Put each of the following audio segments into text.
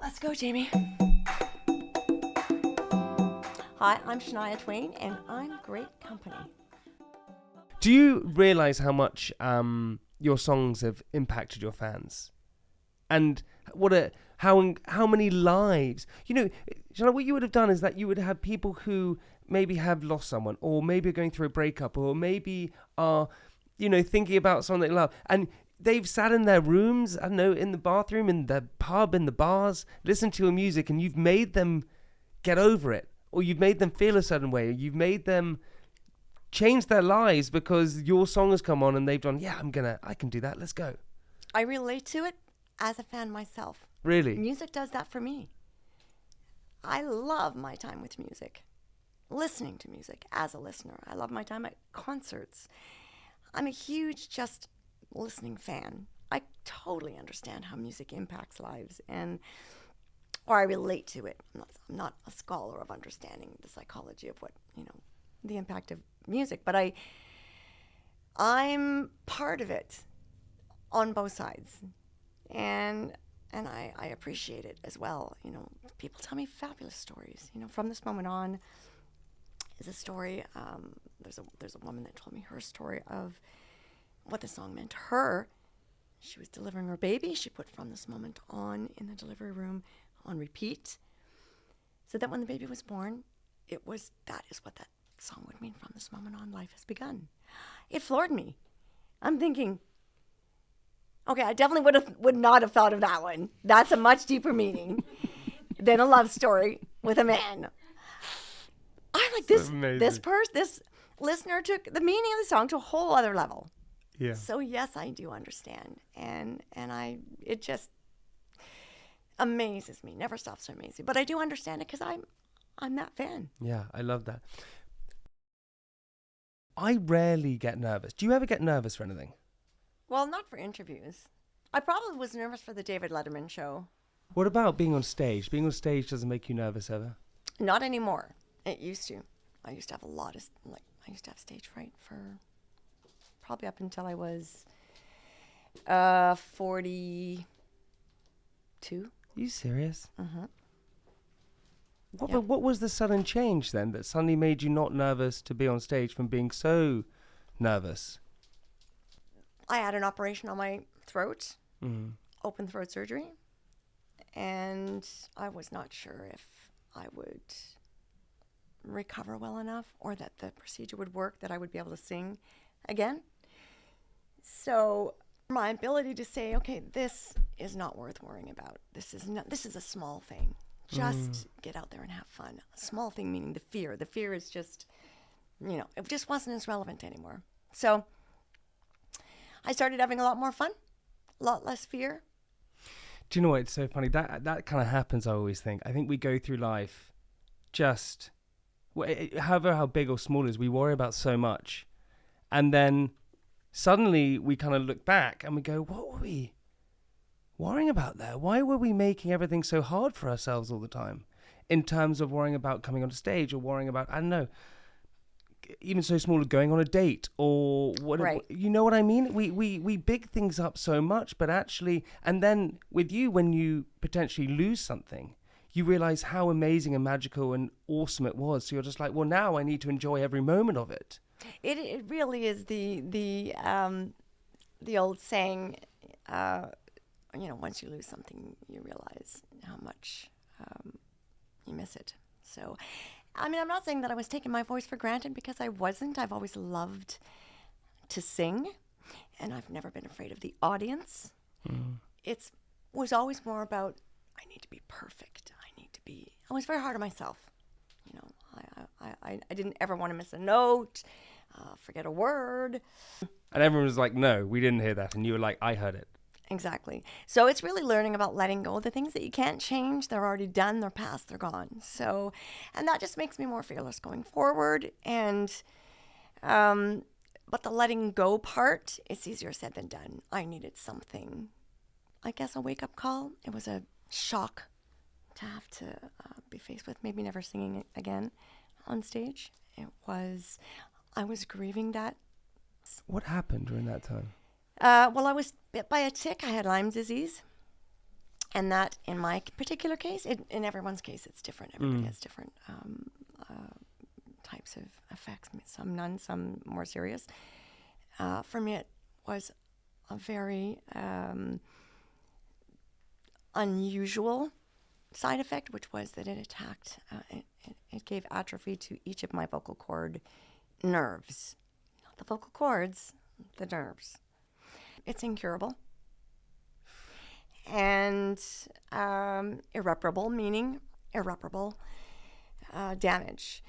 Let's go, Jamie. Hi, I'm Shania Twain, and I'm great company. Do you realise how much your songs have impacted your fans? And how many lives? What you would have done is that you would have people who maybe have lost someone, or maybe are going through a breakup, or maybe are, thinking about someone they love. And they've sat in their rooms, I don't know, in the bathroom, in the pub, in the bars, listened to your music, and you've made them get over it. Or you've made them feel a certain way. Or you've made them change their lives because your song has come on and they've done, I can do that. Let's go. I relate to it as a fan myself. Really? Music does that for me. I love my time with music. Listening to music as a listener. I love my time at concerts. I'm a huge just listening fan. I totally understand how music impacts lives, or I relate to it. I'm not a scholar of understanding the psychology of what, the impact of music, but I'm part of it on both sides. And I appreciate it as well. People tell me fabulous stories. From this moment on is a story. There's a woman that told me her story of what the song meant to her. She was delivering her baby. She put From This Moment On in the delivery room on repeat, so that when the baby was born, that is what that song would mean. From this moment on, life has begun. It floored me. I'm thinking, okay, I definitely would not have thought of that one. That's a much deeper meaning than a love story with a man. I'm like, this listener took the meaning of the song to a whole other level. Yeah. So yes, I do understand, and it just amazes me. Never stops to amaze me, but I do understand it because I'm that fan. Yeah, I love that. I rarely get nervous. Do you ever get nervous for anything? Well, not for interviews. I probably was nervous for the David Letterman show. What about being on stage? Being on stage doesn't make you nervous ever? Not anymore. It used to. I used to have I used to have stage fright for probably up until I was 42. Are you serious? Mm-hmm. But what was the sudden change then that suddenly made you not nervous to be on stage from being so nervous? I had an operation on my throat, open throat surgery, and I was not sure if I would recover well enough or that the procedure would work, that I would be able to sing again. So my ability to say, okay, this is not worth worrying about. This is a small thing. Just get out there and have fun. A small thing meaning the fear. The fear is just, it just wasn't as relevant anymore. So I started having a lot more fun, a lot less fear. Do you know what? It's so funny. That kind of happens, I always think. I think we go through life just, however how big or small it is, we worry about so much. And then suddenly we kind of look back and we go, what were we worrying about there? Why were we making everything so hard for ourselves all the time in terms of worrying about coming on stage or worrying about, I don't know, even so small as going on a date or what, right. You know what I mean? We big things up so much, but actually, and then with you, when you potentially lose something, you realize how amazing and magical and awesome it was. So you're just like, well, now I need to enjoy every moment of it. It really is the old saying, once you lose something, you realize how much you miss it. So, I'm not saying that I was taking my voice for granted, because I wasn't. I've always loved to sing, and I've never been afraid of the audience. It was always more about, I need to be perfect. I was very hard on myself. I didn't ever want to miss a note, forget a word. And everyone was like, no, we didn't hear that. And you were like, I heard it. Exactly. So it's really learning about letting go of the things that you can't change. They're already done. They're past. They're gone. So, and that just makes me more fearless going forward. And, but the letting go part, it's easier said than done. I needed something, I guess, a wake-up call. It was a shock to have to be faced with maybe never singing again on stage. I was grieving that. What happened during that time? Well, I was bit by a tick. I had Lyme disease. And that, in my particular case, in everyone's case, it's different. Everybody has different types of effects. Some none, some more serious. For me, it was a very unusual side effect, which was that it attacked, it gave atrophy to each of my vocal cord nerves. Not the vocal cords, the nerves. It's incurable. And irreparable, meaning irreparable damage.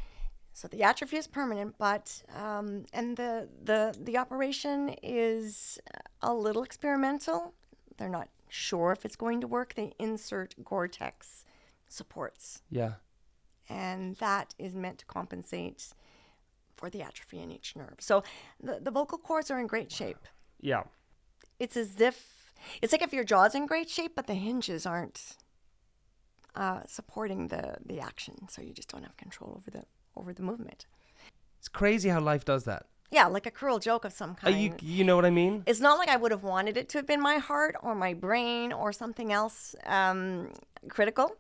So the atrophy is permanent, but and the operation is a little experimental. They're not sure if it's going to work. They insert Gore-Tex supports. Yeah. And that is meant to compensate for the atrophy in each nerve. So the vocal cords are in great shape. Yeah. It's like if your jaw's in great shape, but the hinges aren't supporting the action, so you just don't have control over the movement. It's crazy how life does that. Yeah, like a cruel joke of some kind. You know what I mean? It's not like I would have wanted it to have been my heart or my brain or something else critical.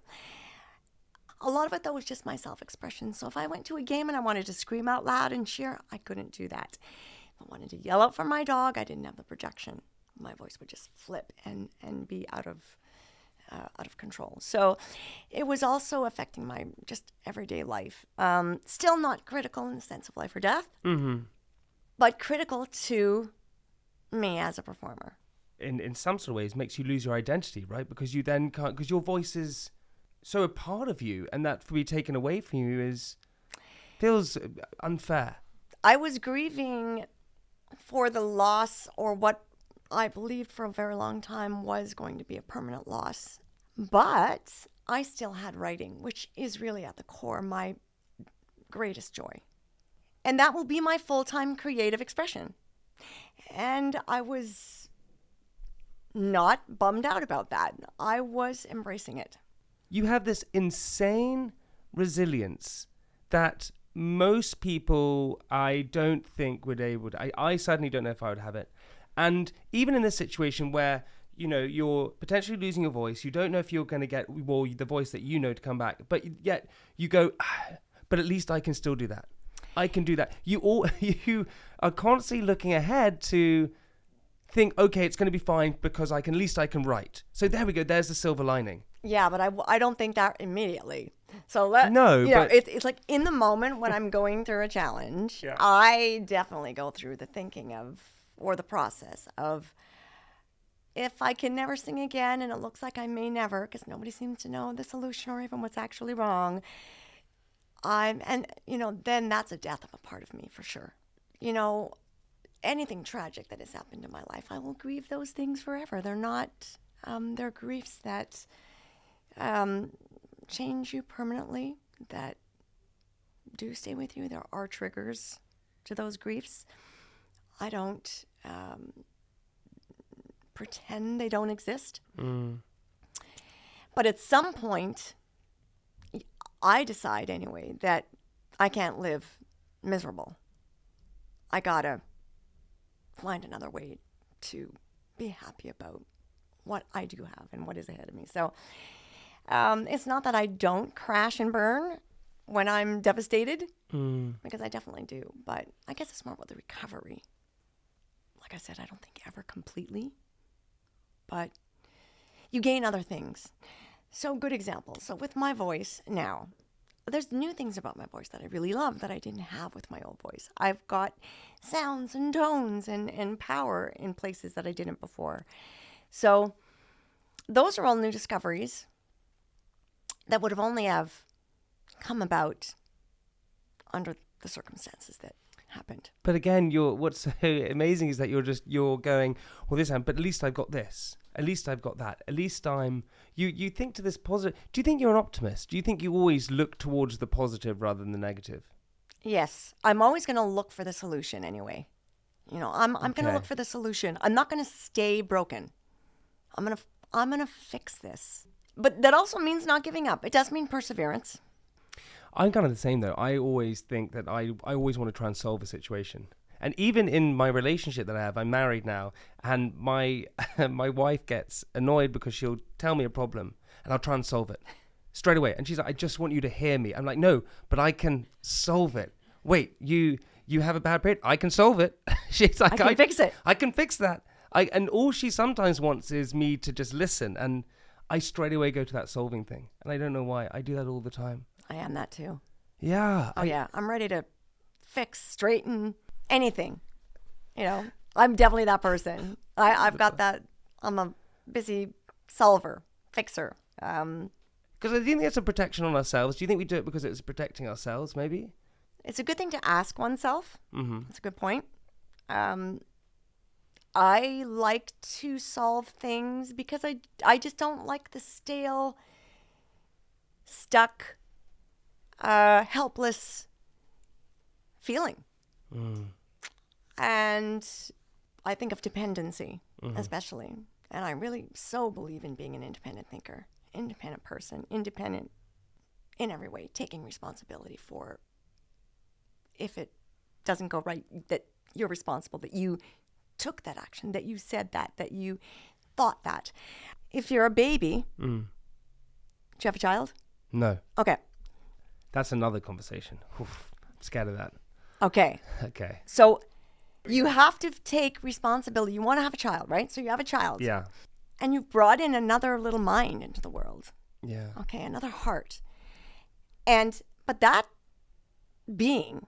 A lot of it, though, was just my self-expression. So if I went to a game and I wanted to scream out loud and cheer, I couldn't do that. If I wanted to yell out for my dog, I didn't have the projection. My voice would just flip and be out of control. So it was also affecting my just everyday life. Still not critical in the sense of life or death, but critical to me as a performer. In some sort of ways, makes you lose your identity, right? Because you then can't, because your voice is so a part of you, and that to be taken away from you feels unfair. I was grieving for the loss, or what I believed for a very long time was going to be a permanent loss. But I still had writing, which is really at the core my greatest joy. And that will be my full-time creative expression. And I was not bummed out about that. I was embracing it. You have this insane resilience that most people, I don't think, would able to. I certainly don't know if I would have it. And even in this situation where, you know, you're potentially losing your voice, you don't know if you're going to get the voice that you know to come back, but yet you go, but at least I can still do that. I can do that. You are constantly looking ahead to think, okay, it's going to be fine because at least I can write. So there we go. There's the silver lining. Yeah, but I don't think that immediately. So it's like in the moment when I'm going through a challenge, yeah. I definitely go through the thinking of, or the process of, if I can never sing again, and it looks like I may never, because nobody seems to know the solution or even what's actually wrong, then that's a death of a part of me for sure. You know, anything tragic that has happened in my life, I will grieve those things forever. They're not, they're griefs that change you permanently, that do stay with you. There are triggers to those griefs. I don't pretend they don't exist. But at some point, I decide anyway that I can't live miserable. I gotta find another way to be happy about what I do have and what is ahead of me. So it's not that I don't crash and burn when I'm devastated, because I definitely do. But I guess it's more about the recovery. Like I said, I don't think ever completely, but you gain other things. So good example. So with my voice now, there's new things about my voice that I really love that I didn't have with my old voice. I've got sounds and tones and power in places that I didn't before. So those are all new discoveries that would have only have come about under the circumstances that happened. But again, what's so amazing is that you're going, well, this happened, but at least I've got this. At least I've got that. At least you think to this positive. Do you think you're an optimist? Do you think you always look towards the positive rather than the negative? Yes. I'm always going to look for the solution anyway. You know, I'm going to look for the solution. I'm not going to stay broken. I'm going to fix this. But that also means not giving up. It does mean perseverance. I'm kind of the same though. I always think that I always want to try and solve a situation. And even in my relationship that I have, I'm married now, and my my wife gets annoyed because she'll tell me a problem, and I'll try and solve it straight away. And she's like, I just want you to hear me. I'm like, no, but I can solve it. Wait, you have a bad period? I can solve it. She's like, I can fix it. I can fix that. And all she sometimes wants is me to just listen. And I straight away go to that solving thing. And I don't know why. I do that all the time. I am that too. Yeah. Oh, yeah. I'm ready to fix, straighten, anything. You know, I'm definitely that person. I've got that. I'm a busy solver, fixer. Because I think it's a protection on ourselves. Do you think we do it because it's protecting ourselves, maybe? It's a good thing to ask oneself. Mm-hmm. That's a good point. I like to solve things because I just don't like the stale, stuck, helpless feeling. And I think of dependency, especially. And I really so believe in being an independent thinker, independent person, independent in every way, taking responsibility for if it doesn't go right, that you're responsible, that you took that action, that you said that you thought that. If you're a baby, do you have a child? No. Okay. That's another conversation. Oof, I'm scared of that. Okay. Okay. So you have to take responsibility. You want to have a child, right? So you have a child. Yeah. And you've brought in another little mind into the world. Yeah. Okay, another heart. But that being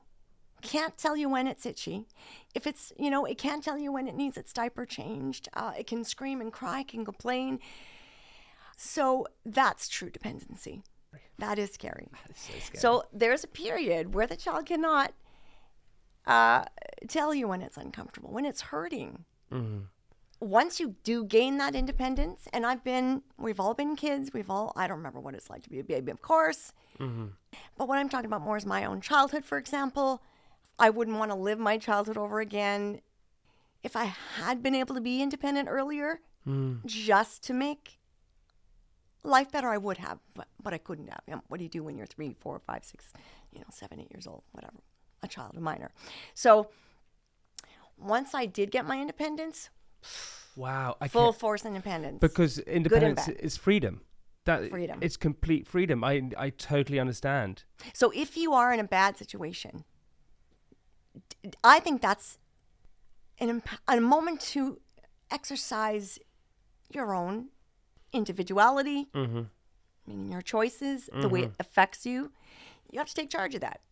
can't tell you when it's itchy. If it's, it can't tell you when it needs its diaper changed. It can scream and cry, it can complain. So that's true dependency. That is scary. That is so scary. So there's a period where the child cannot tell you when it's uncomfortable, when it's hurting. Mm-hmm. Once you do gain that independence, and we've all been kids, I don't remember what it's like to be a baby, of course. Mm-hmm. But what I'm talking about more is my own childhood, for example. I wouldn't want to live my childhood over again. If I had been able to be independent earlier, just to make life better, I would have, but I couldn't have. What do you do when you're 3, 4, 5, 6, 7, 8 years old, whatever, a child, a minor. So once I did get my independence, wow, full force independence. Because independence is freedom. Freedom. It's complete freedom. I totally understand. So if you are in a bad situation, I think that's a moment to exercise your own individuality, meaning your choices, the way it affects you. You have to take charge of that.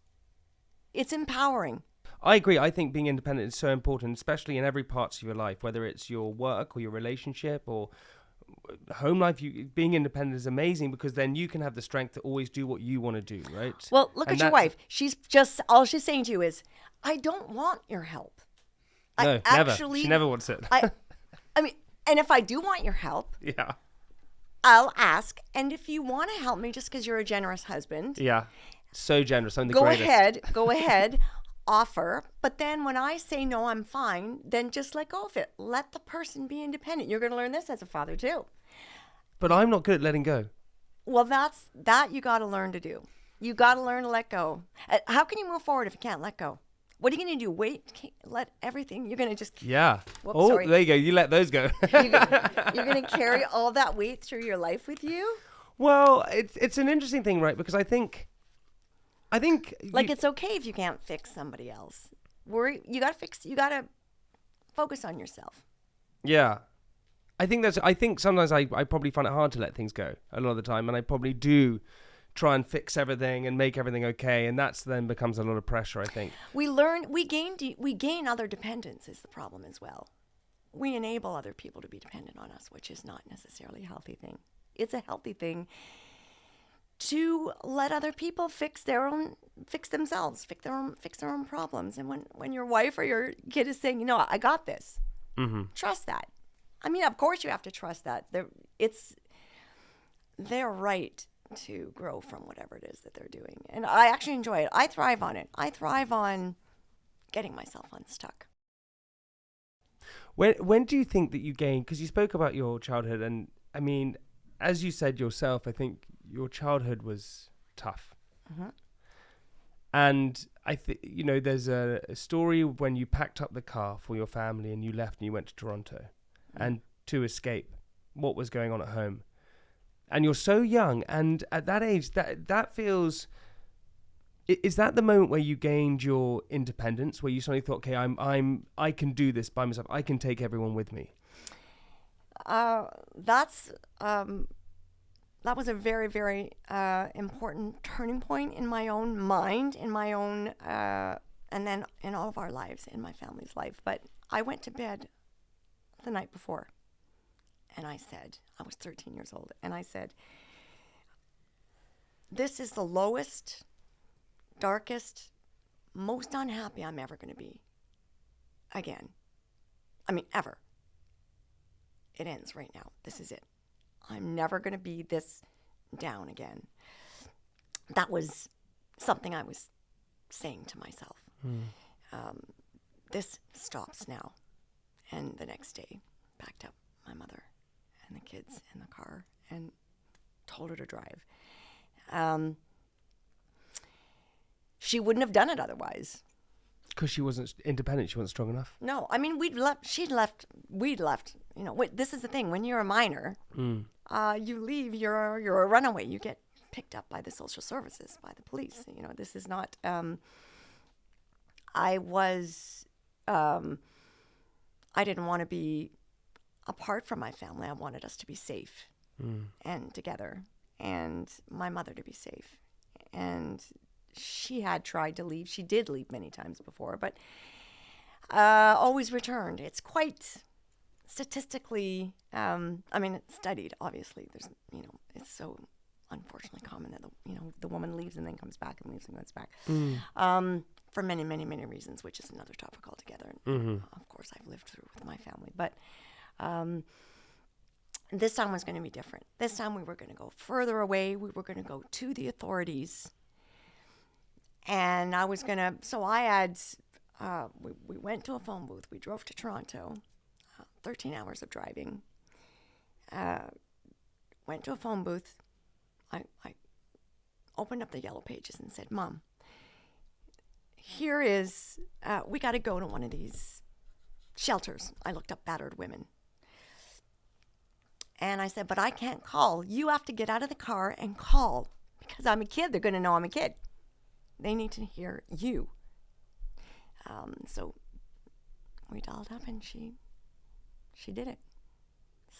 It's empowering. I agree. I think being independent is so important, especially in every part of your life, whether it's your work or your relationship or home life. Being independent is amazing because then you can have the strength to always do what you want to do, right? Well, look at your wife. All she's saying to you is, I don't want your help. No, never. She never wants it. I mean, and if I do want your help, yeah, I'll ask. And if you want to help me just because you're a generous husband. Yeah, so generous. I'm the greatest. Go ahead, offer. But then when I say, no, I'm fine, then just let go of it. Let the person be independent. You're going to learn this as a father too. But I'm not good at letting go. Well, that you got to learn to do. You got to learn to let go. How can you move forward if you can't let go? What are you going to do? Wait, let everything. You're going to just. Yeah. Whoops, sorry. There you go. You let those go. You're going to carry all that weight through your life with you? Well, it's an interesting thing, right? Because I think. It's okay if you can't fix somebody else. You got to focus on yourself. Yeah. I think sometimes I probably find it hard to let things go a lot of the time, and I probably do try and fix everything and make everything okay, and that's then becomes a lot of pressure, I think. We gain other dependence is the problem as well. We enable other people to be dependent on us, which is not necessarily a healthy thing. It's a healthy thing to let other people fix themselves, fix their own problems. And when your wife or your kid is saying, I got this, trust that. I mean, of course you have to trust that. It's their right to grow from whatever it is that they're doing. And I actually enjoy it. I thrive on it. I thrive on getting myself unstuck. When do you think that you gain, because you spoke about your childhood, and I mean, as you said yourself, I think your childhood was tough. And I think, there's a story when you packed up the car for your family and you left and you went to Toronto and to escape what was going on at home. And you're so young, and at that age, that feels... Is that the moment where you gained your independence, where you suddenly thought, okay, I can do this by myself. I can take everyone with me? That was a very, very important turning point in my own mind, in my own, and then in all of our lives, in my family's life. But I went to bed the night before, and I said, I was 13 years old, and I said, this is the lowest, darkest, most unhappy I'm ever going to be again. I mean, ever. It ends right now. This is it. I'm never going to be this down again. That was something I was saying to myself. This stops now. And the next day, packed up my mother and the kids in the car and told her to drive. She wouldn't have done it otherwise. Because she wasn't independent, she wasn't strong enough? No, I mean, we'd left. This is the thing. When you're a minor, you leave, you're a runaway. You get picked up by the social services, by the police. This is not... I didn't want to be apart from my family. I wanted us to be safe and together, and my mother to be safe. And she had tried to leave. She did leave many times before, but always returned. It's quite statistically, it's studied, obviously. There's, it's so unfortunately common that, the woman leaves and then comes back and leaves and comes back. For many, many, many reasons, which is another topic altogether. Of course, I've lived through with my family. But this time was going to be different. This time we were going to go further away. We were going to go to the authorities. And I was going to... So I had... we went to a phone booth. We drove to Toronto. 13 hours of driving. Went to a phone booth. I opened up the yellow pages and said, Mom, here is, we got to go to one of these shelters. I looked up battered women. And I said, but I can't call. You have to get out of the car and call. Because I'm a kid. They're going to know I'm a kid. They need to hear you. So we dialed up and she did it.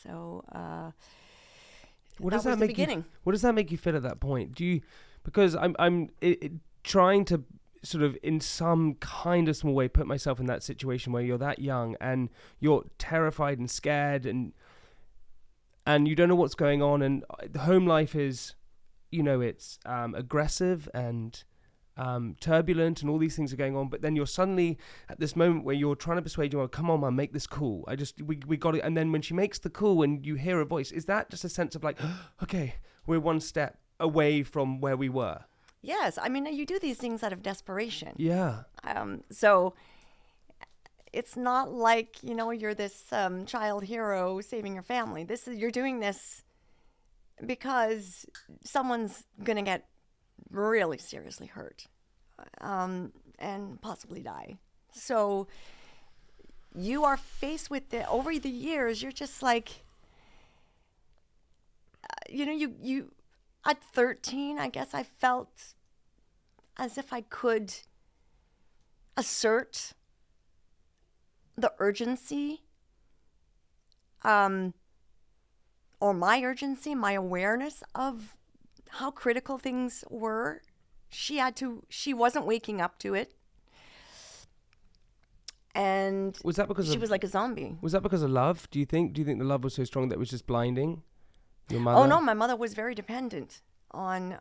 So what does that that was make the beginning. What does that make you feel at that point? Because I'm trying to sort of in some kind of small way put myself in that situation where you're that young and you're terrified and scared and you don't know what's going on, and the home life is, it's aggressive and turbulent and all these things are going on, but then you're suddenly at this moment where you're trying to persuade you, come on, Mum, make this cool. We got it. And then when she makes the call and you hear her voice, is that just a sense of like, okay, we're one step away from where we were? Yes. I mean, you do these things out of desperation. Yeah. So it's not like, you're this child hero saving your family. You're doing this because someone's going to get really seriously hurt and possibly die. So you are faced with over the years, you're just like, you at 13, I guess I felt as if I could assert the urgency, or my urgency, my awareness of how critical things were. She wasn't waking up to it. And was that because she was like a zombie. Was that because of love? Do you think the love was so strong that it was just blinding your mother? Oh no, my mother was very dependent on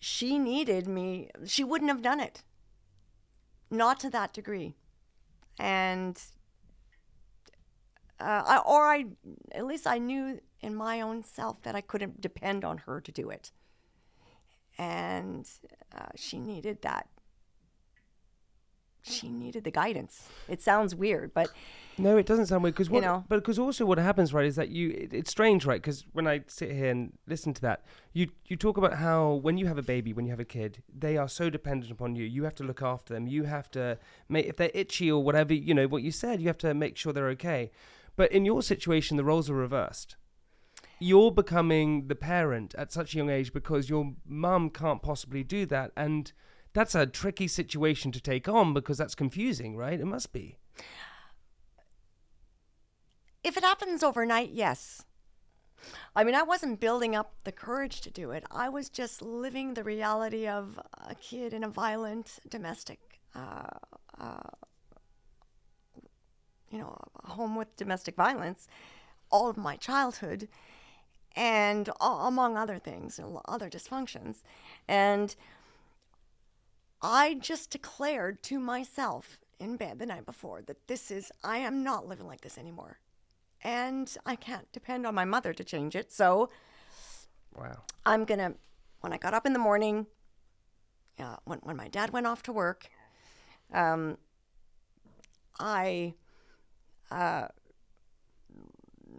she needed me. She wouldn't have done it. Not to that degree. And at least I knew in my own self that I couldn't depend on her to do it. And she needed that she needed the guidance. It sounds weird, but No, it doesn't sound weird because know. because also what happens, right, is that it's strange, right? Because when I sit here and listen to that, you talk about how when you have a baby, when you have a kid, they are so dependent upon you. You have to look after them. You have to make, if they're itchy or whatever, you know what you said, you have to make sure they're okay. But in your situation, the roles are reversed. You're becoming the parent at such a young age because your mum can't possibly do that, and that's a tricky situation to take on because that's confusing, right? It must be. If it happens overnight, yes. I mean, I wasn't building up the courage to do it. I was just living the reality of a kid in a violent domestic, a home with domestic violence, all of my childhood, and among other things, other dysfunctions. And I just declared to myself in bed the night before that I am not living like this anymore. And I can't depend on my mother to change it. So Wow. when I got up in the morning, when my dad went off to work,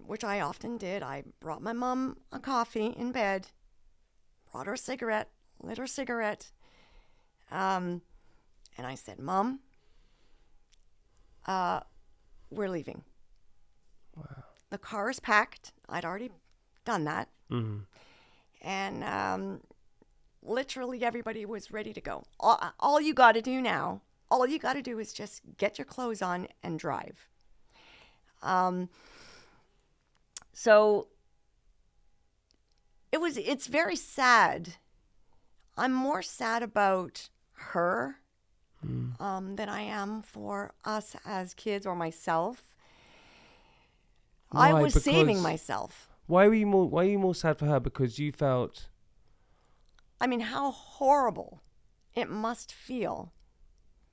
which I often did, I brought my mom a coffee in bed, brought her a cigarette, lit her cigarette, and I said, Mom, we're leaving. Wow. The car is packed. I'd already done that. Mm-hmm. And literally everybody was ready to go. All you got to do now, all you got to do is just get your clothes on and drive. So it's very sad. I'm more sad about her than I am for us as kids or myself. Why? I was saving myself. Why were you more sad for her? Because you felt, I mean, how horrible it must feel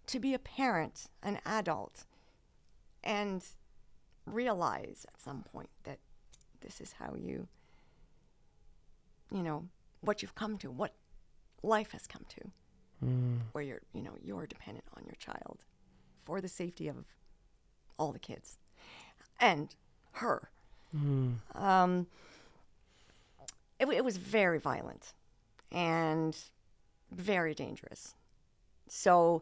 to be a parent, an adult, and realize at some point that this is how what you've come to, what life has come to, where you're dependent on your child for the safety of all the kids and her. It was very violent and very dangerous. So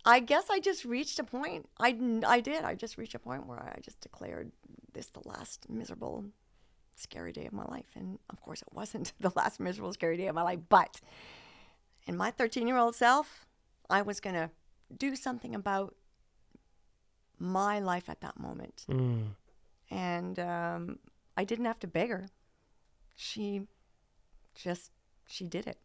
I guess I just reached a point. I just reached a point where I just declared this the last miserable, scary day of my life. And of course, it wasn't the last miserable, scary day of my life. But in my 13-year-old self, I was going to do something about my life at that moment. And I didn't have to beg her. She did it.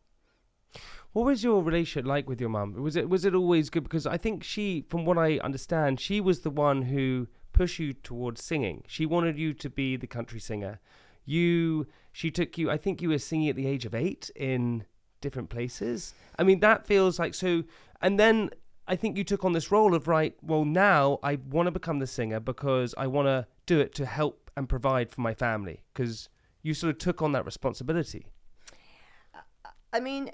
what was your relationship like with your mum? Was it always good? Because I think she, from what I understand, she was the one who pushed you towards singing. She wanted you to be the country singer. She took you, I think you were singing at the age of 8 in different places. I mean, that feels like so. And then I think you took on this role of, right, well, now I want to become the singer because I want to do it to help and provide for my family, because you sort of took on that responsibility. I mean,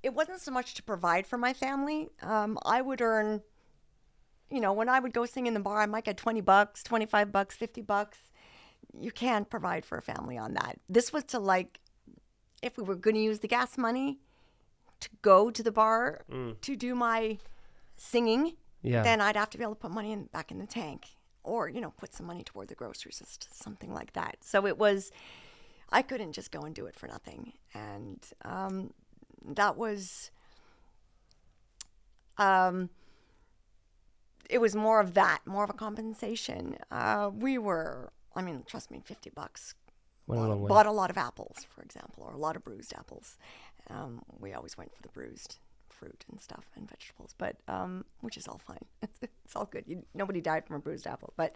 it wasn't so much to provide for my family. I would earn, when I would go sing in the bar, I might get $20, $25, $50. You can't provide for a family on that. This was to, like, if we were going to use the gas money to go to the bar to do my singing, then I'd have to be able to put money back in the tank, or put some money toward the groceries, something like that. So I couldn't just go and do it for nothing. And that was it was more of a compensation. Trust me, $50 bought a lot of apples, for example, or a lot of bruised apples. We always went for the bruised fruit and stuff and vegetables, but which is all fine. It's all good. Nobody died from a bruised apple. But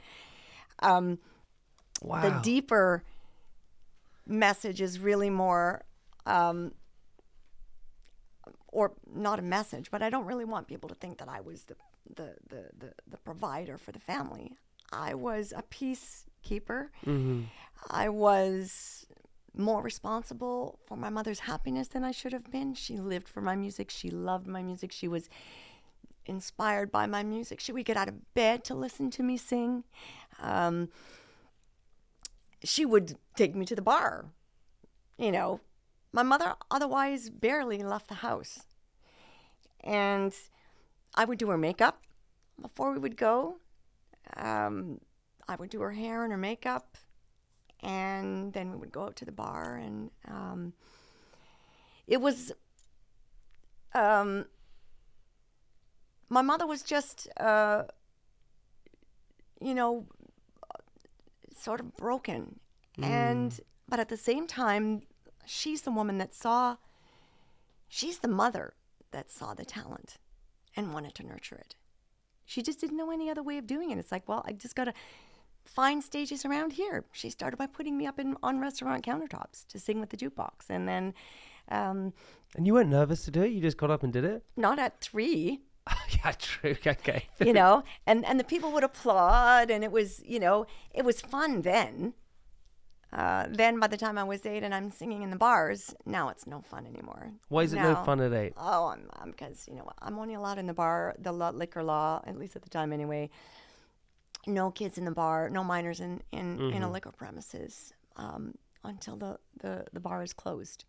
the deeper message is really more, or not a message, but I don't really want people to think that I was the provider for the family. I was a peacekeeper. I was more responsible for my mother's happiness than I should have been. She lived for my music. She loved my music. She was inspired by my music. She would get out of bed to listen to me sing. She would take me to the bar. My mother otherwise barely left the house. And I would do her makeup before we would go. I would do her hair and her makeup. And then we would go out to the bar. And it was... my mother was just, sort of broken. But at the same time, she's the mother that saw the talent and wanted to nurture it. She just didn't know any other way of doing it. It's like, well, I just got to find stages around here. She started by putting me up on restaurant countertops to sing with the jukebox. And then... and you weren't nervous to do it? You just got up and did it? Not at 3. Yeah, true. Okay. And the people would applaud, and it was, it was fun then. Then by the time I was 8 and I'm singing in the bars, now it's no fun anymore. Why is it no fun at 8? Oh, because, I'm only allowed in the bar, the liquor law, at least at the time anyway. No kids in the bar, no minors in a liquor premises until the bar is closed.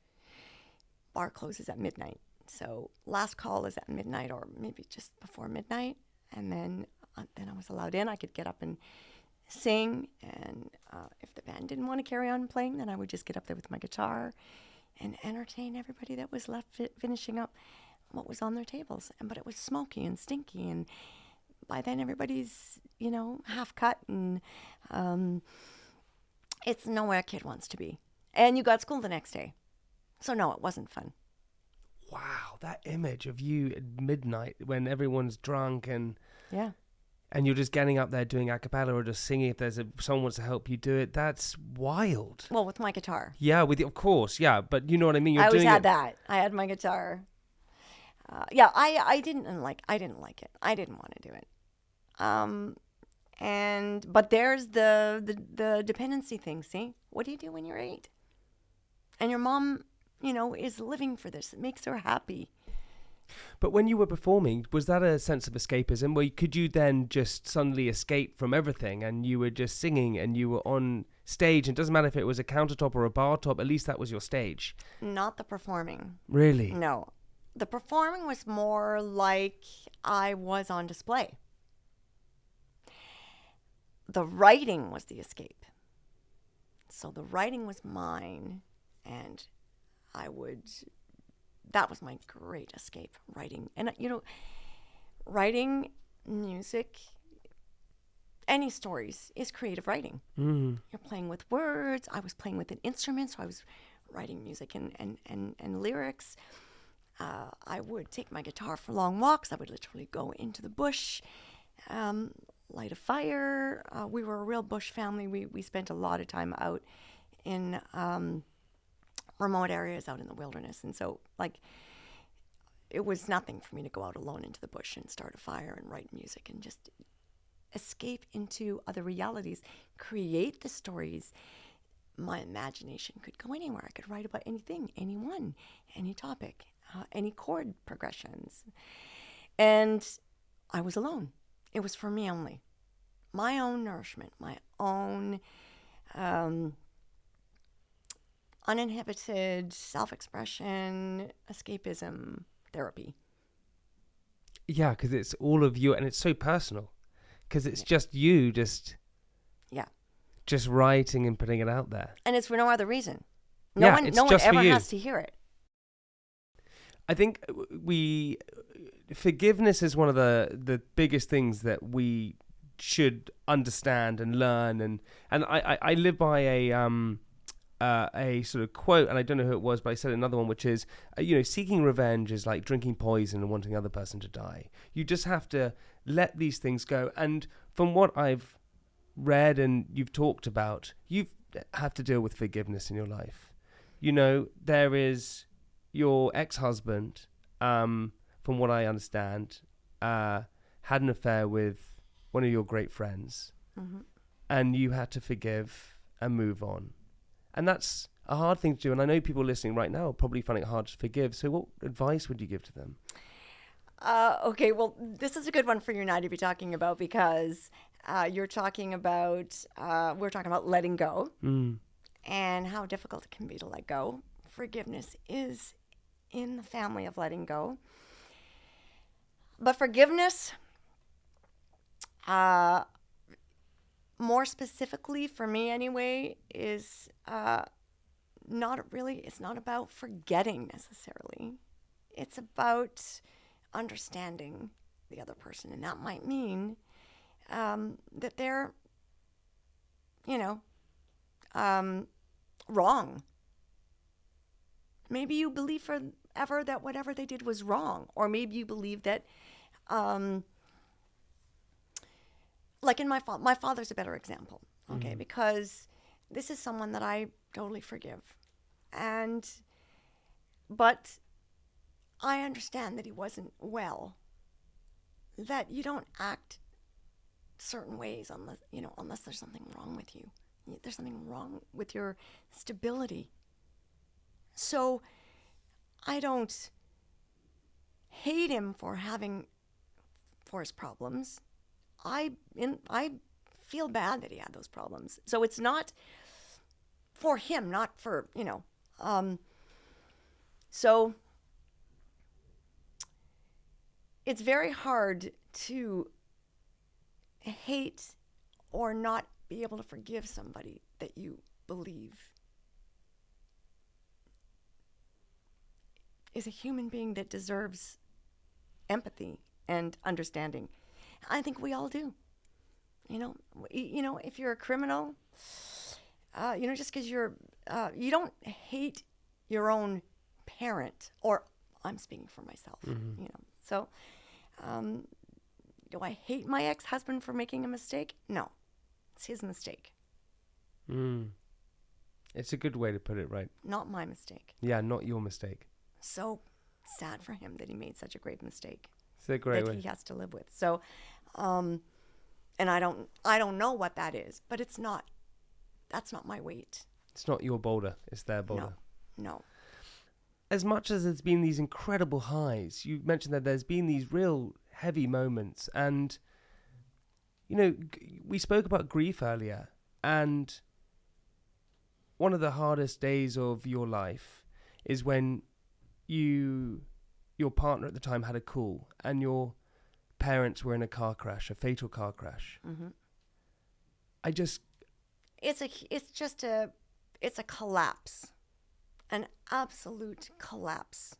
Bar closes at midnight. So last call is at midnight or maybe just before midnight. And then I was allowed in. I could get up and sing. And if the band didn't want to carry on playing, then I would just get up there with my guitar and entertain everybody that was left finishing up what was on their tables. But it was smoky and stinky. And by then everybody's, half cut. And it's nowhere a kid wants to be. And you got school the next day. So no, it wasn't fun. Wow, that image of you at midnight when everyone's drunk and you're just getting up there doing a cappella or just singing if someone wants to help you do it, that's wild. Well, with my guitar. Yeah, of course, yeah, but you know what I mean? I always had that. I had my guitar. I didn't like it. I didn't want to do it. But there's the dependency thing, see? What do you do when you're 8? And your mom... is living for this. It makes her happy. But when you were performing, was that a sense of escapism? Could you then just suddenly escape from everything and you were just singing and you were on stage? And it doesn't matter if it was a countertop or a bar top, at least that was your stage. Not the performing. Really? No. The performing was more like I was on display. The writing was the escape. So the writing was mine, and that was my great escape, writing. And, writing music, any stories is creative writing. Mm. You're playing with words. I was playing with an instrument, so I was writing music and lyrics. I would take my guitar for long walks. I would literally go into the bush, light a fire. We were a real bush family. We spent a lot of time out in... remote areas out in the wilderness. And so, it was nothing for me to go out alone into the bush and start a fire and write music and just escape into other realities, create the stories. My imagination could go anywhere. I could write about anything, anyone, any topic, any chord progressions. And I was alone. It was for me only. My own nourishment, my own... uninhibited self-expression, escapism, therapy. Yeah, because it's all of you, and it's so personal. Because it's just you, just writing and putting it out there. And it's for no other reason. No one ever has to hear it. I think forgiveness is one of the biggest things that we should understand and learn. And I live by a sort of quote, and I don't know who it was, but I said another one, which is, seeking revenge is like drinking poison and wanting the other person to die. You just have to let these things go. And from what I've read and you've talked about, you have to deal with forgiveness in your life. There is your ex-husband, from what I understand, had an affair with one of your great friends, and you had to forgive and move on. And that's a hard thing to do. And I know people listening right now are probably finding it hard to forgive. So what advice would you give to them? Okay, well, this is a good one for you and I to be talking about because we're talking about letting go Mm. and how difficult it can be to let go. Forgiveness is in the family of letting go. But forgiveness, more specifically for me anyway, is it's not about forgetting necessarily. It's about understanding the other person. And that might mean that they're, you know, wrong. Maybe you believe forever that whatever they did was wrong. Or maybe you believe that, like in my father's a better example, okay? Because this is someone that I totally forgive. But I understand that he wasn't well. That you don't act certain ways unless there's something wrong with you. There's something wrong with your stability. So I don't hate him for his problems. I feel bad that he had those problems. So it's not for him, not for, so it's very hard to hate or not be able to forgive somebody that you believe is a human being that deserves empathy and understanding. I think we all do. If you're a criminal, just because you don't hate your own parent, or I'm speaking for myself, So, do I hate my ex-husband for making a mistake? No, it's his mistake. It's a good way to put it, right? Not my mistake. Yeah, not your mistake. So sad for him that he made such a great mistake. It's a great that way. He has to live with. So, and I don't know what that is, but that's not my weight. It's not your boulder, it's their boulder. No. As much as there's been these incredible highs, you mentioned that there's been these real heavy moments. And, we spoke about grief earlier. And one of the hardest days of your life is when your partner at the time had a call and your parents were in a car crash, a fatal car crash. Mm-hmm. It's a collapse. An absolute collapse.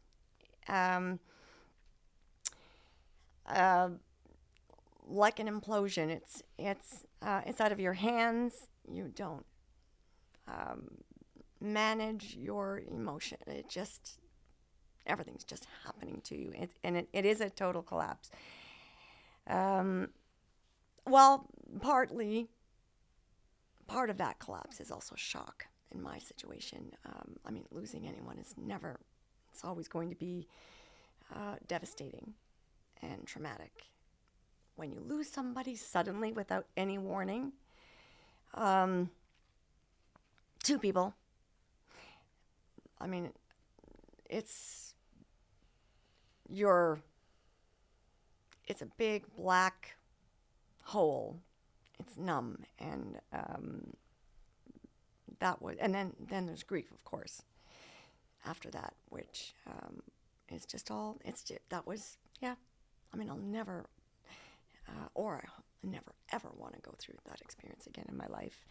Like an implosion. It's out of your hands. You don't manage your emotion. Everything's just happening to you. It is a total collapse. Part of that collapse is also shock. In my situation, losing anyone it's always going to be devastating and traumatic. When you lose somebody suddenly without any warning, 2 people, it's a big black hole. It's numb, and then there's grief, of course, after that, which is just all, I'll never, or I never, ever want to go through that experience again in my life.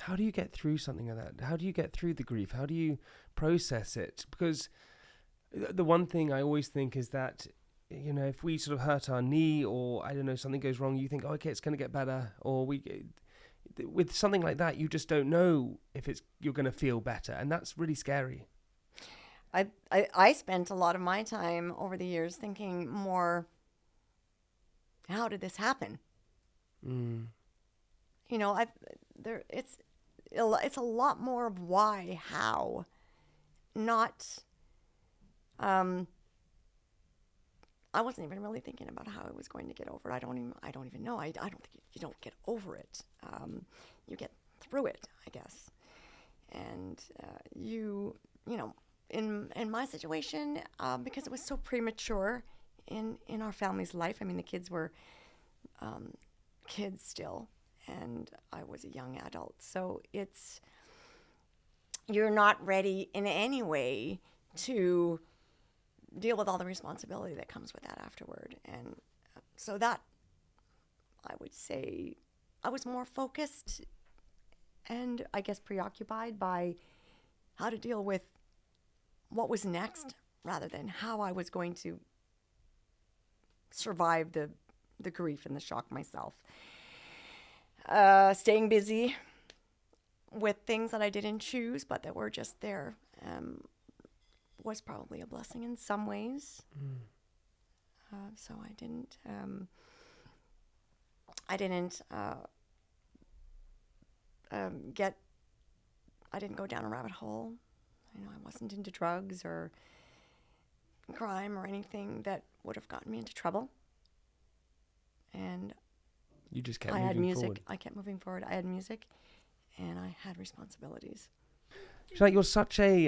How do you get through something like that? How do you get through the grief? How do you process it? Because the one thing I always think is that, if we sort of hurt our knee or, I don't know, something goes wrong, you think, oh, okay, it's going to get better. Or with something like that, you just don't know if you're going to feel better. And that's really scary. I spent a lot of my time over the years thinking more, how did this happen? It's a lot more of why, how, not. I wasn't even really thinking about how I was going to get over it. I don't even know. I don't think you don't get over it. You get through it, I guess. And in my situation, because it was so premature in our family's life. I mean, the kids were kids still, and I was a young adult. So you're not ready in any way to deal with all the responsibility that comes with that afterward. And so that, I would say, I was more focused and I guess preoccupied by how to deal with what was next rather than how I was going to survive the grief and the shock myself. Staying busy with things that I didn't choose but that were just there was probably a blessing in some ways. So I didn't go down a rabbit hole. You know, I wasn't into drugs or crime or anything that would have gotten me into trouble. And You just kept I had moving music. forward. I kept moving forward. I had music, and I had responsibilities. Shania, you're such a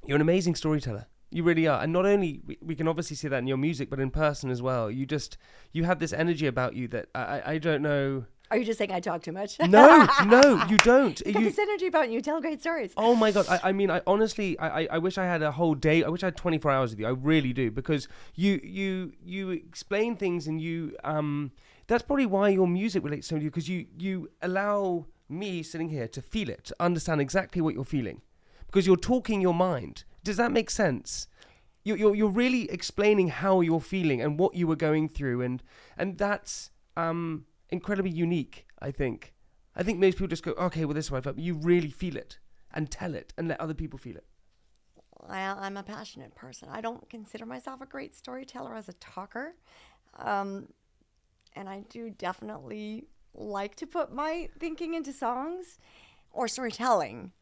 you're an amazing storyteller. You really are. And not only we can obviously see that in your music, but in person as well. You have this energy about you that I don't know. Are you just saying I talk too much? No, you don't. You got this energy about you. You tell great stories. Oh my God. I mean, I honestly, I wish I had a whole day. I wish I had 24 hours with you. I really do. Because you explain things and that's probably why your music relates so to you. Because you allow me sitting here to feel it, to understand exactly what you're feeling. Because you're talking your mind. Does that make sense? You're really explaining how you're feeling and what you were going through. And that's incredibly unique, I think. I think most people just go, okay, well, this is what I felt. But you really feel it and tell it and let other people feel it. I'm a passionate person. I don't consider myself a great storyteller as a talker. And I do definitely like to put my thinking into songs or storytelling.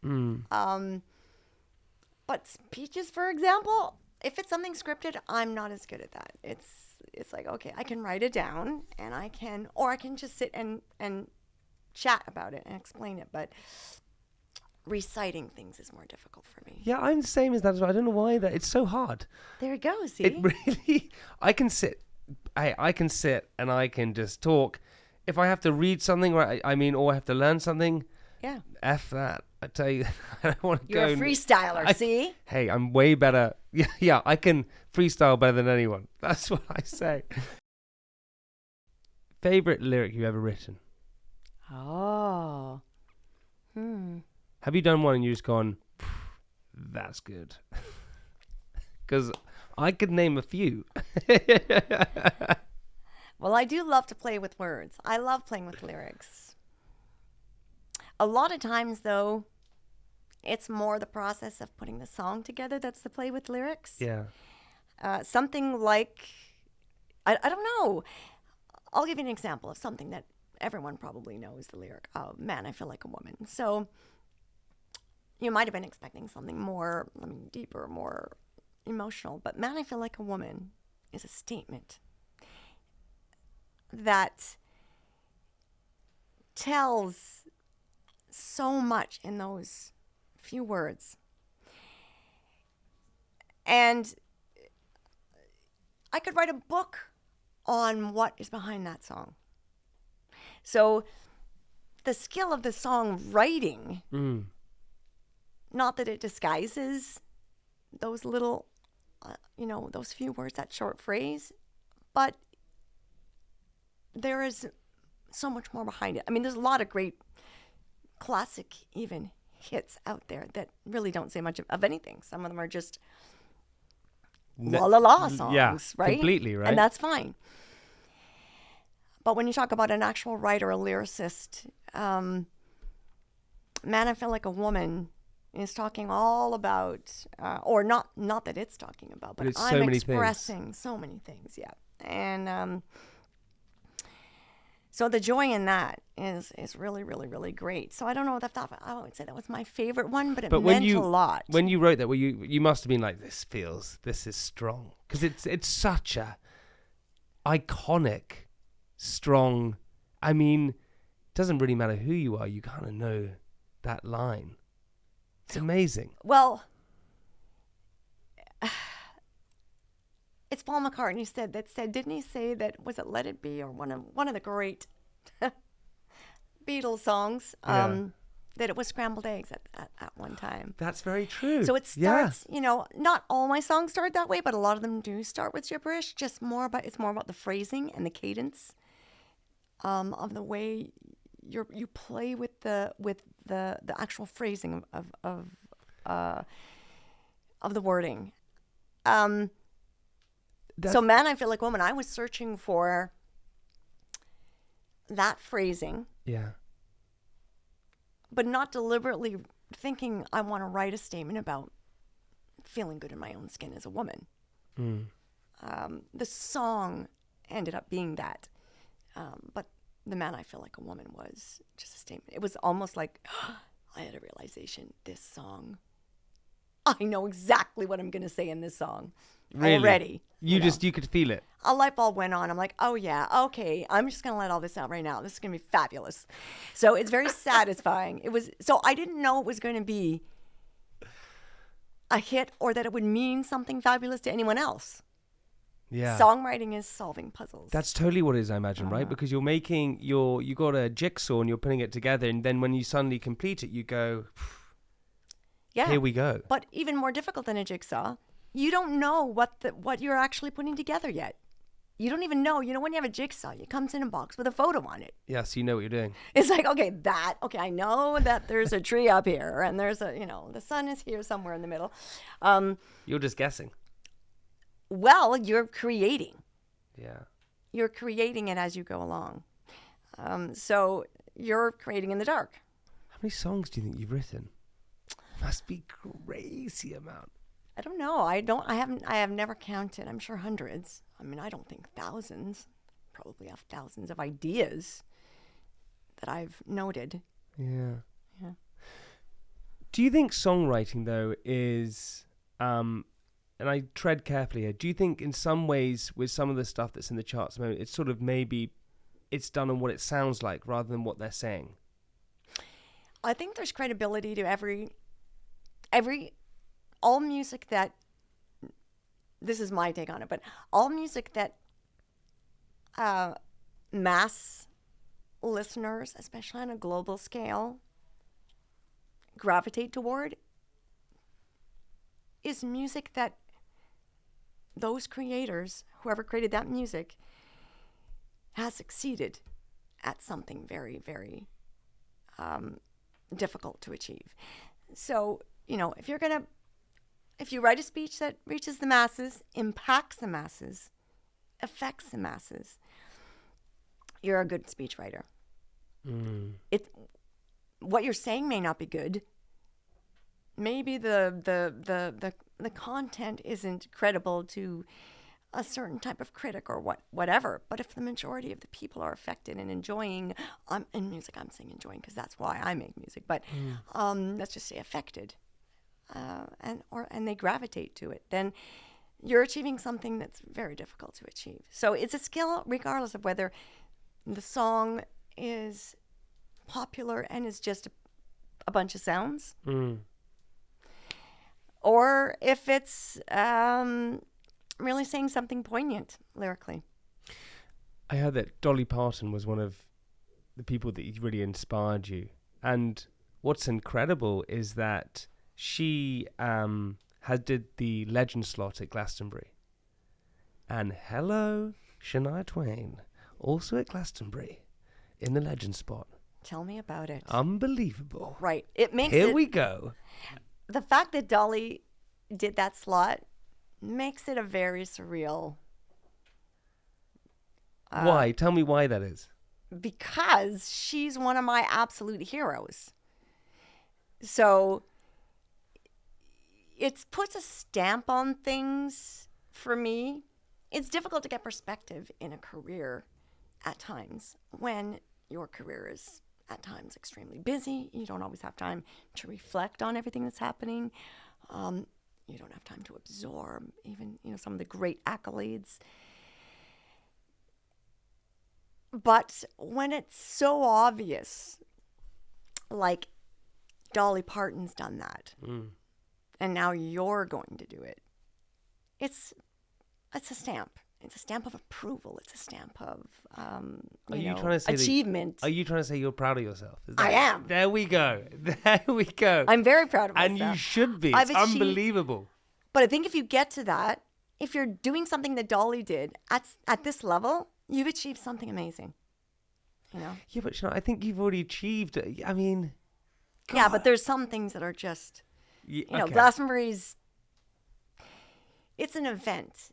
But speeches, for example, if it's something scripted, I'm not as good at that. It's like, okay, I can write it down and I can just sit and chat about it and explain it. But reciting things is more difficult for me. Yeah, I'm the same as that as well. I don't know why that it's so hard. There you go. See, It really, I can sit and I can just talk. If I have to read something, or I have to learn something, yeah, F that. I tell you, I don't want to go. You're a freestyler, see? Hey, I'm way better. Yeah, I can freestyle better than anyone. That's what I say. Favorite lyric you've ever written? Oh. Have you done one and you just gone, that's good? Because I could name a few. Well, I do love to play with words. I love playing with lyrics. A lot of times, though, it's more the process of putting the song together that's the play with lyrics. Yeah. Something like, I don't know. I'll give you an example of something that everyone probably knows the lyric. Oh, man, I feel like a woman. So you might have been expecting something more, deeper, more emotional. But man, I feel like a woman is a statement that tells so much in those few words. And I could write a book on what is behind that song. So the skill of the songwriting, not that it disguises those little, those few words, that short phrase, but there is so much more behind it. I mean, there's a lot of great classic even hits out there that really don't say much of anything. Some of them are just la songs, right? Completely, right? And that's fine. But when you talk about an actual writer, a lyricist, Man, I Feel Like a Woman is talking all about, or not that it's talking about, but it's I'm so many expressing things. So many things, yeah. And so the joy in that is really, really, really great. So I don't know if I would say that was my favorite one, but it meant a lot. When you wrote that, you must have been like, this is strong. Because it's such a iconic, strong, I mean, it doesn't really matter who you are, you kind of know that line. It's amazing. Well, it's Paul McCartney didn't he say that, was it Let It Be or one of the great Beatles songs, that it was scrambled eggs at one time. That's very true. So it starts, not all my songs start that way, but a lot of them do start with gibberish. It's more about the phrasing and the cadence of the way you play with the actual phrasing of the wording. So Man, I Feel Like a Woman, I was searching for that phrasing. Yeah. But not deliberately thinking I want to write a statement about feeling good in my own skin as a woman. The song ended up being that. But The Man, I Feel Like a Woman was just a statement. It was almost like I had a realization, this song, I know exactly what I'm going to say in this song. Really? Already. You could feel it. A light bulb went on. I'm like, oh yeah, okay. I'm just going to let all this out right now. This is going to be fabulous. So it's very satisfying. So I didn't know it was going to be a hit or that it would mean something fabulous to anyone else. Yeah. Songwriting is solving puzzles. That's totally what it is, I imagine, right? Because you got a jigsaw and you're putting it together, and then when you suddenly complete it, you go, yeah. Here we go. But even more difficult than a jigsaw, you don't know what you're actually putting together yet. You don't even know. When you have a jigsaw, it comes in a box with a photo on it. Yes, you know what you're doing. It's like, okay, I know that there's a tree up here and there's the sun is here somewhere in the middle. You're just guessing. Well, you're creating. Yeah. You're creating it as you go along. So you're creating in the dark. How many songs do you think you've written? Must be crazy amount. I don't know. I have never counted. I'm sure hundreds. I mean, I don't think thousands. Probably have thousands of ideas that I've noted. Yeah. Yeah. Do you think songwriting, though, is, and I tread carefully here, do you think in some ways with some of the stuff that's in the charts at the moment, it's sort of maybe it's done on what it sounds like rather than what they're saying? I think there's credibility to all music that, this is my take on it, but all music that mass listeners, especially on a global scale, gravitate toward is music that those creators, whoever created that music, has succeeded at something very, very difficult to achieve. So, if you write a speech that reaches the masses, impacts the masses, affects the masses, you're a good speechwriter. What you're saying may not be good. Maybe the content isn't credible to a certain type of critic or whatever. But if the majority of the people are affected and enjoying, in music I'm saying enjoying because that's why I make music. But let's just say affected, and they gravitate to it, then you're achieving something that's very difficult to achieve. So it's a skill regardless of whether the song is popular and is just a bunch of sounds, or if it's really saying something poignant lyrically. I heard that Dolly Parton was one of the people that really inspired you. And what's incredible is that she did the legend slot at Glastonbury. And hello, Shania Twain, also at Glastonbury, in the legend spot. Tell me about it. Unbelievable. Right. It makes Here we go. The fact that Dolly did that slot makes it a very surreal. Why? Tell me why that is. Because she's one of my absolute heroes. So it puts a stamp on things for me. It's difficult to get perspective in a career at times when your career is at times extremely busy. You don't always have time to reflect on everything that's happening. You don't have time to absorb even, some of the great accolades. But when it's so obvious, like Dolly Parton's done that, and now you're going to do it, it's a stamp. It's a stamp of approval. It's a stamp of achievement. Are you trying to say you're proud of yourself? I am. There we go. There we go. I'm very proud of myself. And you should be. It's unbelievable. But I think if you get to that, if you're doing something that Dolly did at this level, you've achieved something amazing. You know? Yeah, but Shania, I think you've already achieved it. I mean, God. Yeah, but there's some things that are just, okay. Glastonbury's, it's an event.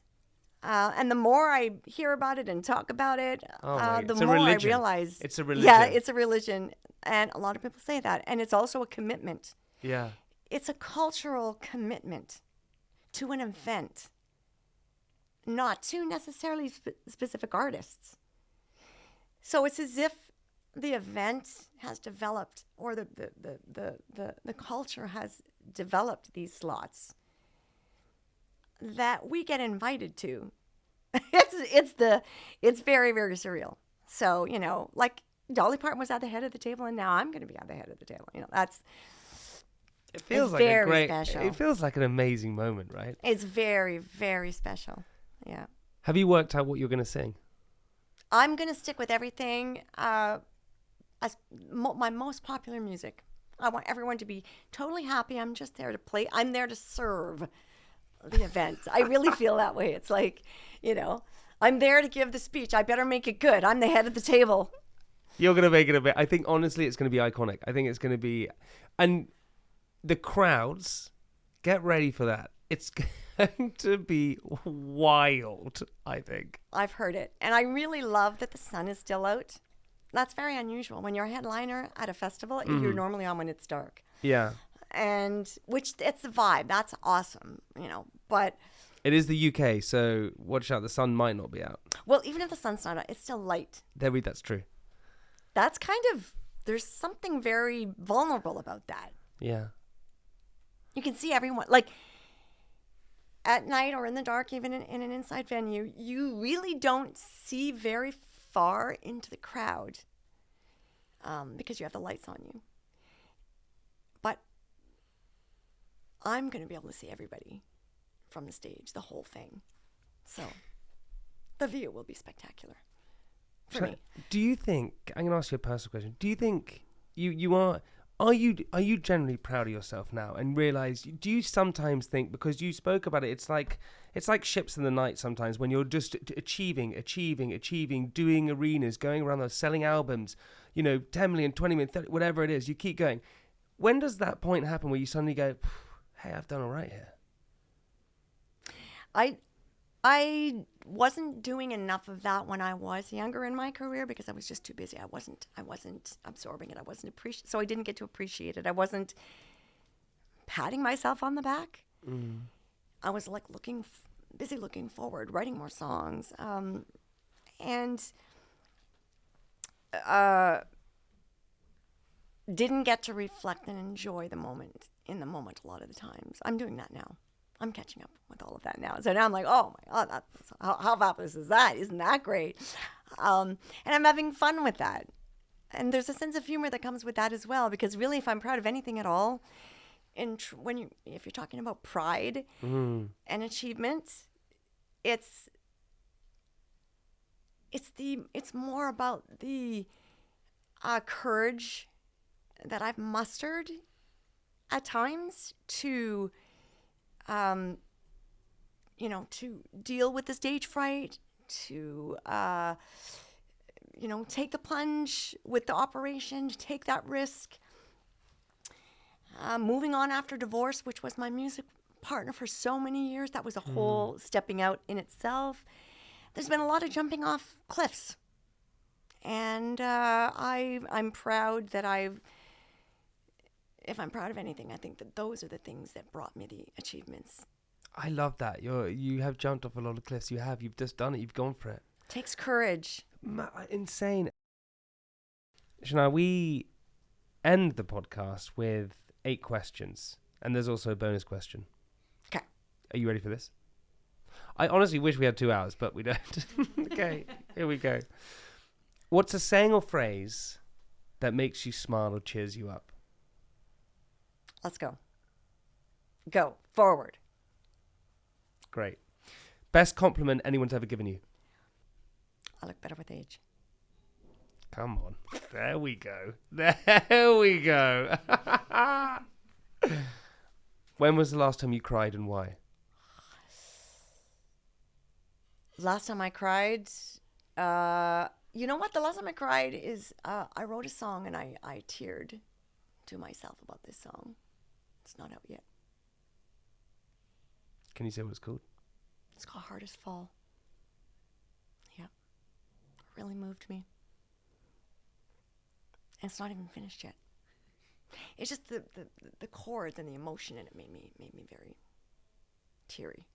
And the more I hear about it and talk about it, the more I realize. It's a religion. Yeah, it's a religion. And a lot of people say that. And it's also a commitment. Yeah. It's a cultural commitment to an event, not to necessarily specific artists. So it's as if the event has developed, or the culture has developed these slots that we get invited to. It's very, very surreal. So, like Dolly Parton was at the head of the table, and now I'm going to be at the head of the table. It feels like very a great, special. It feels like an amazing moment, right? It's very, very special. Yeah. Have you worked out what you're going to sing? I'm going to stick with everything my most popular music. I want everyone to be totally happy. I'm just there to play. I'm there to serve the event. I really feel that way. It's like, I'm there to give the speech. I better make it good. I'm the head of the table. You're going to make it a bit. I think, honestly, it's going to be iconic. I think it's going to be... And the crowds, get ready for that. It's going to be wild, I think. I've heard it. And I really love that the sun is still out. That's very unusual. When you're a headliner at a festival, you're normally on when it's dark. Yeah. And it's the vibe. That's awesome, but... It is the UK, so watch out. The sun might not be out. Well, even if the sun's not out, it's still light. That's true. That's kind of... There's something very vulnerable about that. Yeah. You can see everyone, like at night or in the dark, even in an inside venue, you really don't see very far into the crowd because you have the lights on you. But I'm going to be able to see everybody from the stage, the whole thing. So the view will be spectacular for me. Do you think, I'm going to ask you a personal question, do you think are you generally proud of yourself now and realize, do you sometimes think, because you spoke about it, it's like ships in the night sometimes when you're just achieving, doing arenas, going around those, selling albums, 10 million, 20 million, 30, whatever it is, you keep going. When does that point happen where you suddenly go, hey, I've done all right here? I wasn't doing enough of that when I was younger in my career because I was just too busy. I wasn't absorbing it. I wasn't so I didn't get to appreciate it. I wasn't patting myself on the back. I was like busy looking forward, writing more songs, and didn't get to reflect and enjoy the moment a lot of the times. I'm doing that now. I'm catching up with all of that now. So now I'm like, oh my God, how fabulous is that? Isn't that great? And I'm having fun with that. And there's a sense of humor that comes with that as well, because really, if I'm proud of anything at all, if you're talking about pride and achievement, it's more about the courage that I've mustered at times to deal with the stage fright, to, take the plunge with the operation, to take that risk. Moving on after divorce, which was my music partner for so many years, that was a whole stepping out in itself. There's been a lot of jumping off cliffs. And I'm proud that if I'm proud of anything, I think that those are the things that brought me the achievements. I love that. You have jumped off a lot of cliffs. You've just done it. You've gone for it. Takes courage. Insane. Shania, we end the podcast with 8 questions, and there's also a bonus question. Okay. Are you ready for this? I honestly wish we had 2 hours, but we don't. Okay, here we go. What's a saying or phrase that makes you smile or cheers you up? Let's go. Go forward. Great. Best compliment anyone's ever given you? I look better with age. Come on. There we go. There we go. When was the last time you cried and why? Last time I cried, you know what? The last time I cried is I wrote a song and I teared to myself about this song. It's not out yet. Can you say what it's called? It's called Hardest Fall. Yeah. It really moved me. And it's not even finished yet. It's just the chords and the emotion in it made me very teary.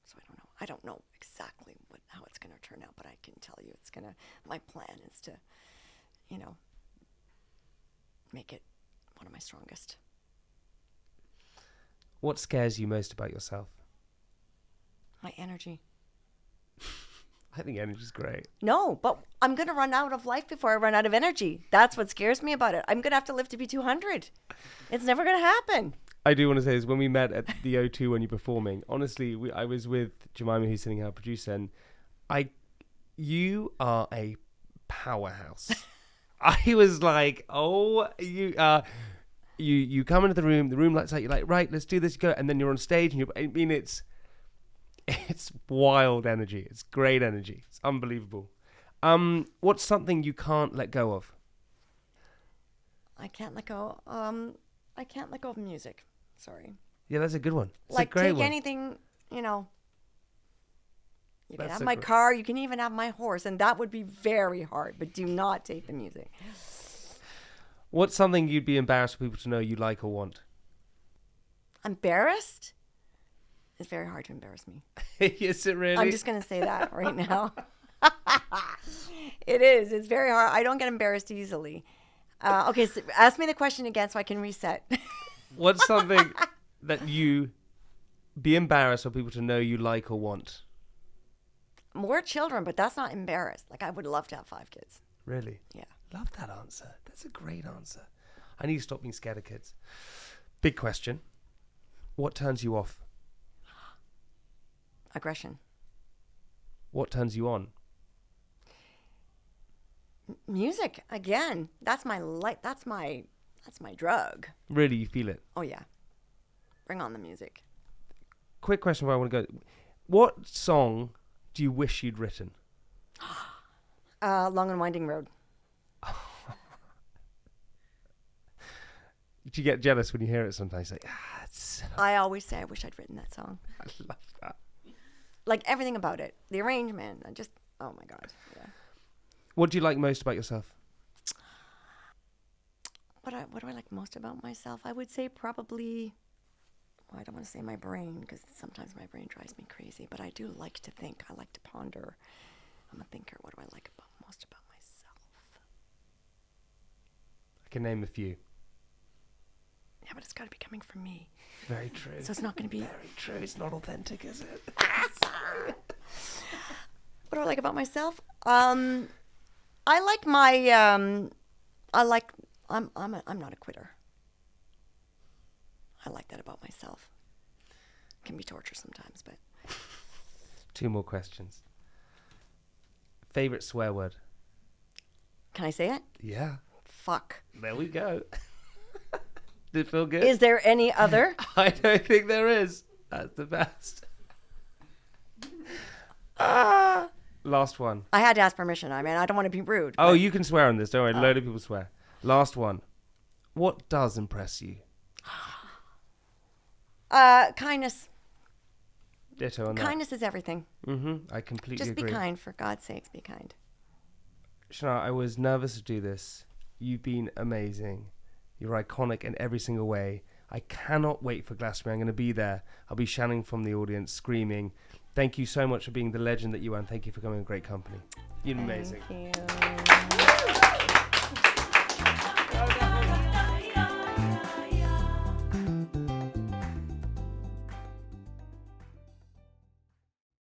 So I don't know exactly how it's going to turn out, but I can tell you my plan is to, make it one of my strongest. What scares you most about yourself? My energy. I think energy's great. No, but I'm going to run out of life before I run out of energy. That's what scares me about it. I'm going to have to live to be 200. It's never going to happen. I do want to say is when we met at the O2 when you're performing, honestly, I was with Jemima, who's sitting our producer, and you are a powerhouse. I was like, oh, you come into the room lights out, you're like, right, let's do this, go, and then you're on stage, and it's wild energy. It's great energy. It's unbelievable. What's something you can't let go of? I can't let go. I can't let go of music. Sorry. Yeah, that's a good one. It's like, a great take one. anything, You can That's have a my great- car. You can even have my horse. And that would be very hard. But do not take the music. What's something you'd be embarrassed for people to know you like or want? Embarrassed? It's very hard to embarrass me. Is it really? I'm just going to say that right now. It is. It's very hard. I don't get embarrassed easily. Okay, so ask me the question again so I can reset. What's something that you be embarrassed for people to know you like or want? More children, but that's not embarrassed. Like, I would love to have 5 kids. Really? Yeah. Love that answer. That's a great answer. I need to stop being scared of kids. Big question. What turns you off? Aggression. What turns you on? Music, again. That's my that's my drug. Really, you feel it? Oh, yeah. Bring on the music. Quick question where I want to go. What song do you wish you'd written? Long and Winding Road. Do you get jealous when you hear it sometimes? Like, I always say I wish I'd written that song. I love that. Like, everything about it. The arrangement. Oh my God. Yeah. What do you like most about yourself? What do I like most about myself? I would say probably, well, I don't want to say my brain because sometimes my brain drives me crazy, but I do like to think. I like to ponder. I'm a thinker. What do I like most about myself? I can name a few. Yeah, but it's got to be coming from me. Very true. So it's not going to be... Very true. It's not authentic, is it? What do I like about myself? I like my... I'm not a quitter. I like that about myself. It can be torture sometimes, but... 2 more questions. Favorite swear word? Can I say it? Yeah. Fuck. There we go. Did it feel good? Is there any other? I don't think there is. That's the best. Last one. I had to ask permission. I mean, I don't want to be rude. Oh, but- you can swear on this. Don't worry. A load of people swear. Last one. What does impress you? Kindness. Ditto on that. Kindness is everything. I completely Just agree. be kind. For God's sakes, be kind. Shania, I was nervous to do this. You've been amazing. You're iconic in every single way. I cannot wait for Glastonbury. I'm going to be there. I'll be shouting from the audience, screaming. Thank you so much for being the legend that you are, and thank you for coming in great company. You're amazing. Thank you.